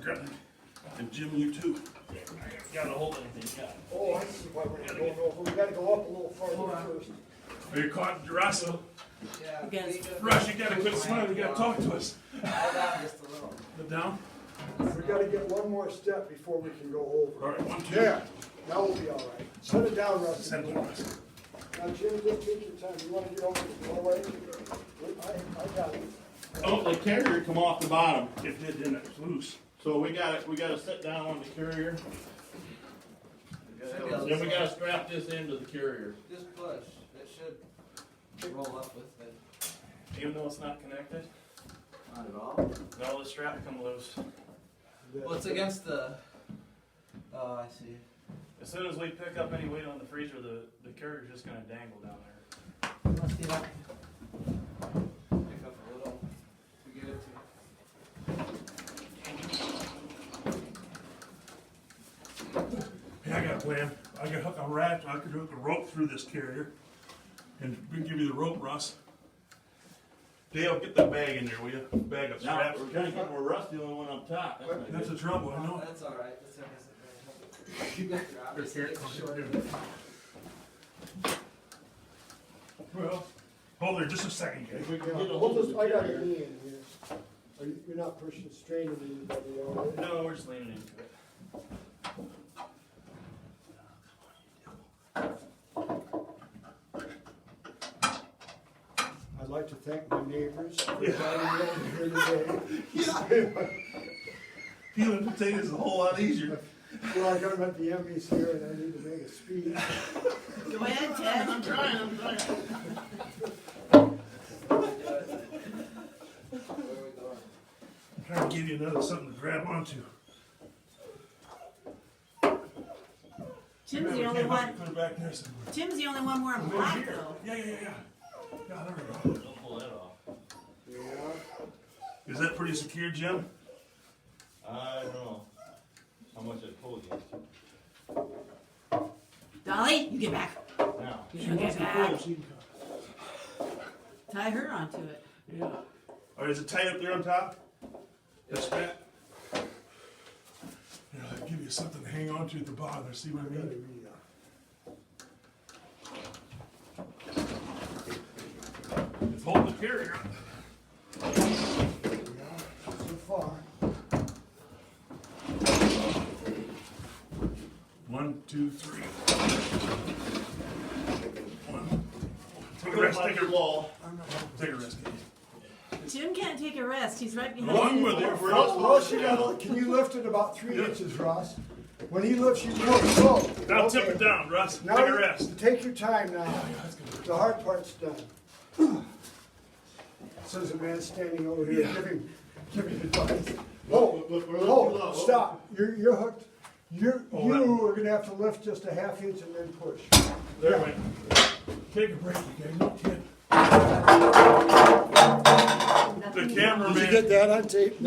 grab it. And Jim, you too. Gotta hold anything, yeah. Oh, I see why we're not going over. We gotta go up a little farther first. Are you caught, Russell? Yeah. Russ, you gotta quit smiling, you gotta talk to us. Hold on just a little. Put down. We gotta get one more step before we can go over. All right, 1, 2. There, now we'll be all right. Set it down, Rusty. Send it, Russ. Now, Jim, just take your time. You wanna get over the doorway? I got it. Oh, the carrier come off the bottom, It did, didn't it? It was loose. so we gotta sit down on the carrier. Then we gotta strap this into the carrier. Just push. It should roll up with it. Even though it's not connected? Not at all. No, the strap come loose. Well, it's against the. Oh, I see. As soon as we pick up any weight on the freezer, the carrier's just gonna dangle down there. Must be like. Pick up a little. To get it to. Yeah, I got a plan. I could hook a rope through this carrier. And we can give you the rope, Russ. Dale, get that bag in there, will you? Bag of Now, straps. we're trying to get more rusty, the only one up top. That's not That's good. the trouble, I know. That's alright. That's alright. You got your obvious Here, it's here, shorter. Well, hold there just a second, If guys. we can Yeah, get a we'll hold of just, the I got a carrier. knee in here. You're not pushing, straining anybody out, right? No, we're just leaning into it. I'd like to thank my neighbors for inviting me over here today. Peeling potatoes is a whole lot easier. Well, I got them at the Emmys here and I need to make a speech. Go ahead, Ted. I'm trying. Where are we going? I'm trying to give you another something to grab onto. Tim's the only one. Put it back there somewhere. Tim's the only one wearing black though. Yeah. Yeah, there we go. Don't pull that off. Yeah. Is that pretty secure, Jim? I don't know how much I pulled you. Dolly, you get back. Now, You get back. Tie her onto it. Yeah. Or is it tight up there on top? The strap? Yeah, I'll give you something to hang on to at the bottom there, see what I mean? It's holding the carrier. So far. 1, 2, 3. Take a rest, take a wall. Take a rest, Katie. Tim can't take a rest. He's right behind Along you. with it, we're Ross, can you lift it about 3 inches, Ross? When he lifts, you go. Now tip it down, Russ. Now Take a rest. Take your time now. The hard part's done. Says a man standing over here giving advice. We're a little too low. Stop. You're hooked. You Oh, that- are gonna have to lift just a half inch and then push. There, wait. Take a break, you guys. No kid. The cameraman. that on tape?